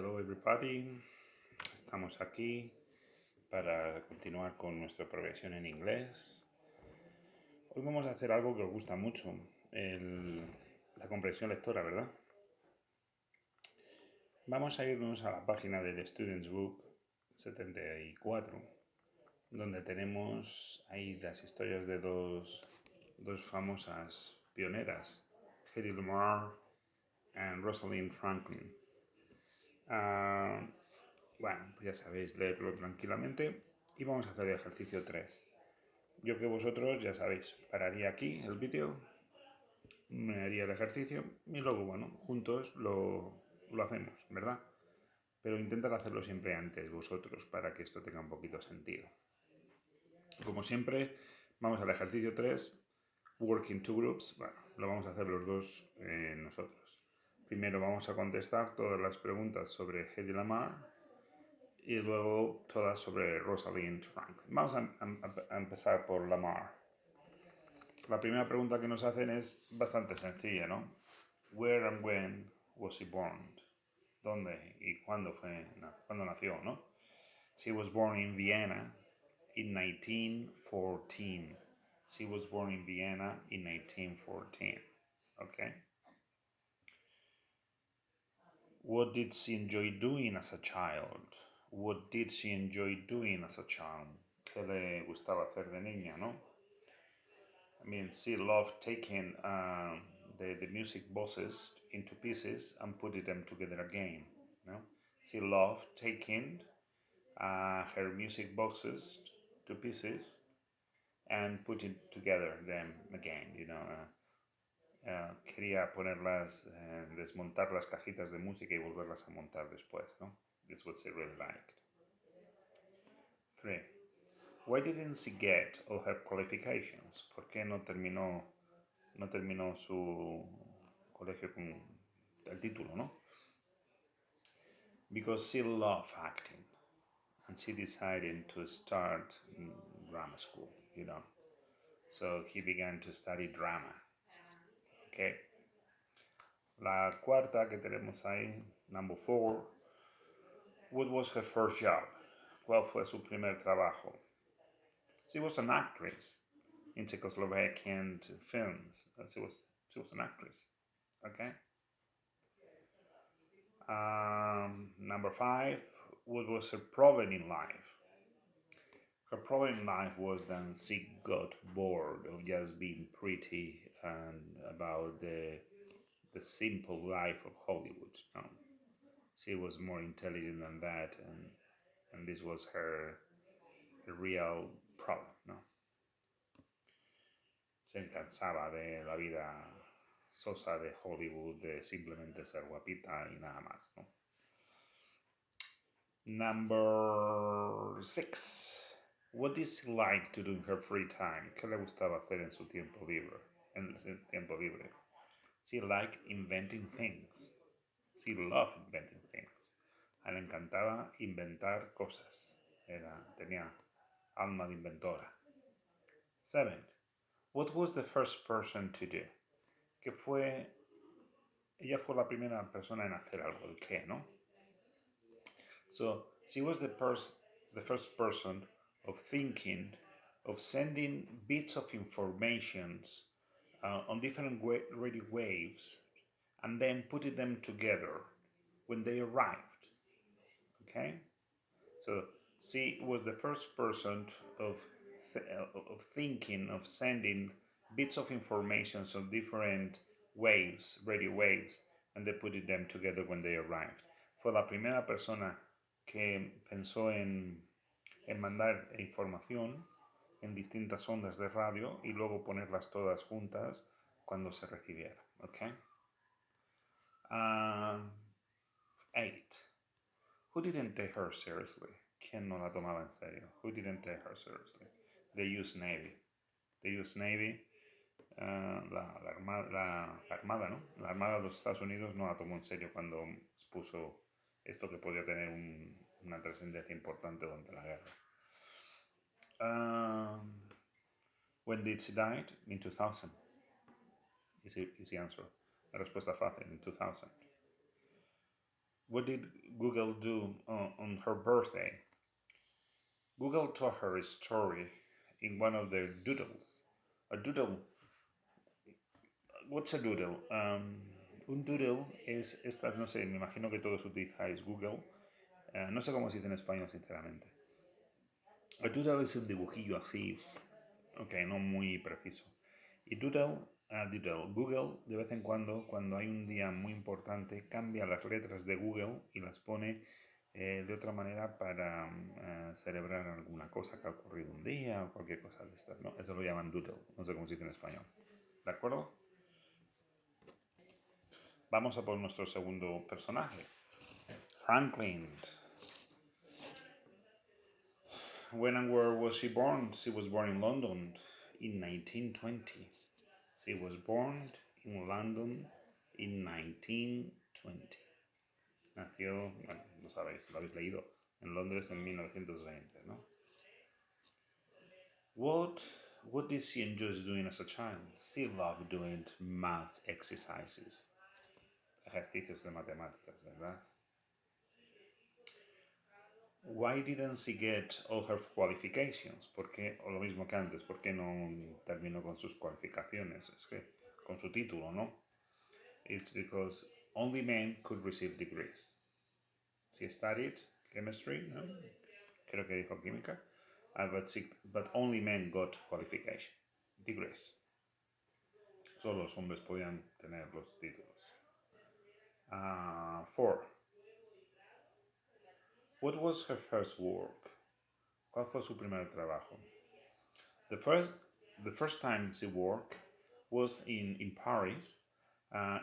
Hello everybody, estamos aquí para continuar con nuestra progresión en inglés. Hoy vamos a hacer algo que os gusta mucho, la comprensión lectora, ¿verdad? Vamos a irnos a la página del Students Book 74, donde tenemos ahí las historias de dos famosas pioneras, Hedy Lamarr y Rosalind Franklin. Bueno, pues ya sabéis, leerlo tranquilamente y vamos a hacer el ejercicio 3. Yo que vosotros, ya sabéis, pararía aquí el vídeo, me haría el ejercicio y luego, bueno, juntos lo hacemos, ¿verdad? Pero intentad hacerlo siempre antes vosotros para que esto tenga un poquito sentido. Como siempre, vamos al ejercicio 3, work in two groups. Bueno, lo vamos a hacer los dos nosotros. Primero vamos a contestar todas las preguntas sobre Hedy Lamarr y luego todas sobre Rosalind Franklin. Vamos a empezar por Lamarr. La primera pregunta que nos hacen es bastante sencilla, ¿no? Where and when was he born? ¿Dónde y cuándo nació, no? She was born in Vienna in 1914. She was born in Vienna in 1914. Okay? What did she enjoy doing as a child? What did she enjoy doing as a child? ¿Qué le gustaba hacer de niña, no? I mean, she loved taking the music boxes into pieces and putting them together again. No? She loved taking her music boxes to pieces and putting together them again. Quería ponerlas, desmontar las cajitas de música y volverlas a montar después, ¿no? That's what she really liked. 3. Why didn't she get all her qualifications? ¿Por qué no terminó su colegio con el título, no? Because she loved acting and she decided to start drama school, So he began to study drama. Okay. La cuarta que tenemos ahí, number 4. What was her first job? ¿Cuál fue su primer trabajo? She was an actress in Czechoslovakian films. She was an actress. Okay. Number 5. What was her problem in life? Her problem in life was that she got bored of just being pretty and about the simple life of Hollywood. No? She was more intelligent than that, and this was her real problem. No? Se cansaba de la vida sosa de Hollywood, de simplemente ser guapita y nada más. ¿No? Number 6. What did she like to do in her free time? ¿Qué le gustaba hacer en su tiempo libre? She liked inventing things. She loved inventing things. A le encantaba inventar cosas. Tenía alma de inventora. 7. What was the first person to do? Ella fue la primera persona en hacer algo. ¿El qué, no? So, she was the first person of thinking, of sending bits of information on different radio waves and then putting them together when they arrived. Okay? So, she was the first person of thinking, of sending bits of information on different waves, radio waves, and then putting them together when they arrived. Fue la primera persona que pensó en mandar información en distintas ondas de radio y luego ponerlas todas juntas cuando se recibiera. Okay? 8. Who didn't take her seriously? ¿Quién no la tomaba en serio? Who didn't take her seriously? The US Navy. The US Navy, la Armada, ¿no? La Armada de los Estados Unidos no la tomó en serio cuando expuso esto que podía tener una trascendencia importante durante la guerra. When did she die? In 2000. Is the answer. La respuesta fácil, in 2000. What did Google do on her birthday? Google told her a story in one of their doodles. A doodle. What's a doodle? Un doodle es estas, no sé, me imagino que todos utilizáis Google. No sé cómo se dice en español, sinceramente. A doodle es un dibujillo así, ok, no muy preciso. Y doodle, Google, de vez en cuando hay un día muy importante, cambia las letras de Google y las pone de otra manera para celebrar alguna cosa que ha ocurrido un día o cualquier cosa de estas, ¿no? Eso lo llaman doodle, no sé cómo se dice en español. ¿De acuerdo? Vamos a por nuestro segundo personaje, Franklin. When and where was she born? She was born in London in 1920. She was born in London in 1920. Nació, bueno, lo sabéis, lo habéis leído, en Londres en 1920, ¿no? What did she enjoy doing as a child? She loved doing math exercises. Ejercicios de matemáticas, ¿verdad? Why didn't she get all her qualifications? ¿Por qué, o lo mismo que antes, por qué no terminó con sus cualificaciones? Es que, con su título, ¿no? It's because only men could receive degrees. She studied chemistry, ¿no? Creo que dijo química, but only men got qualification, degrees. Solo los hombres podían tener los títulos. 4. What was her first work? ¿Cuál fue su primer trabajo? The first time she worked was in Paris,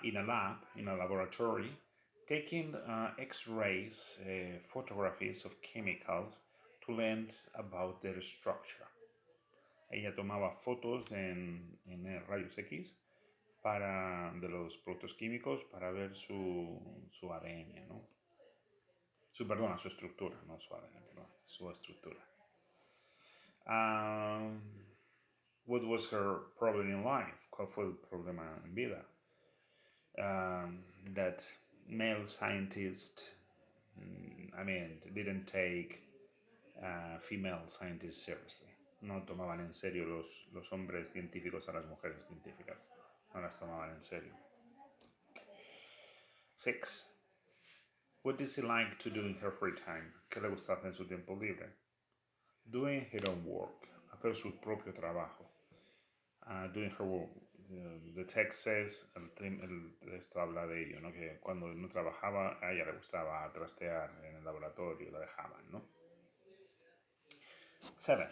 in a lab, in a laboratory, taking X-rays, photographies of chemicals to learn about their structure. Ella tomaba fotos en rayos X de los productos químicos para ver su ADN, ¿no? Su estructura, no su ADN, perdón, su estructura. What was her problem in life? ¿Cuál fue el problema en vida? That male scientists, didn't take female scientists seriously. No tomaban en serio los hombres científicos a las mujeres científicas. No las tomaban en serio. 6. What does she like to do in her free time? ¿Qué le gusta hacer en su tiempo libre? Doing her own work. Hacer su propio trabajo. Doing her work. The text says, esto habla de ello, ¿no? Que cuando no trabajaba, a ella le gustaba trastear en el laboratorio, la dejaban, ¿no? 7.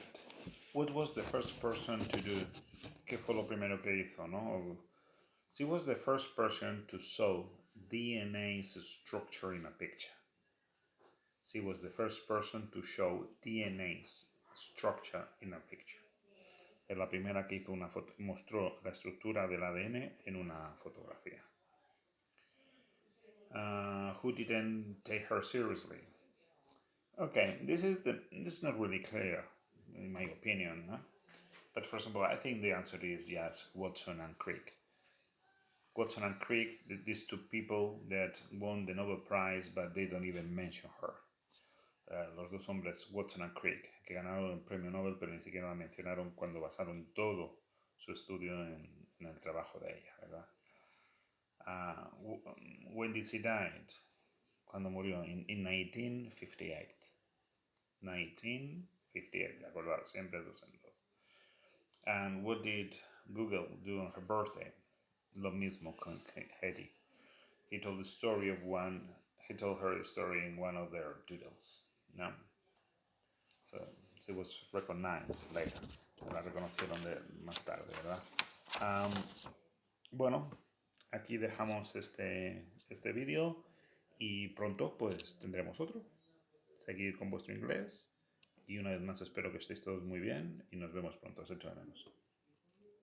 What was the first person to do? ¿Qué fue lo primero que hizo, no? She was the first person to show DNA's structure in a picture. She was the first person to show DNA's structure in a picture. Es la primera que hizo mostró la estructura del ADN en una fotografía. Who didn't take her seriously? Okay, this is not really clear, in my opinion, no? But first of all, I think the answer is yes, Watson and Crick. Watson and Crick, these two people that won the Nobel Prize, but they don't even mention her. Los dos hombres, Watson and Crick, que ganaron el premio Nobel, pero ni siquiera la mencionaron cuando basaron todo su estudio en el trabajo de ella, ¿verdad? When did she die? Cuando murió, in 1958. 1958, de acuerdo, siempre dos en dos. And what did Google do on her birthday? Lo mismo con Hetty. He told her the story in one of their doodles. No? So she was recognized later. La reconocieron más tarde, ¿verdad? Bueno, aquí dejamos este vídeo y pronto pues tendremos otro. Seguid con vuestro inglés y una vez más espero que estéis todos muy bien y nos vemos pronto. Os echo de menos.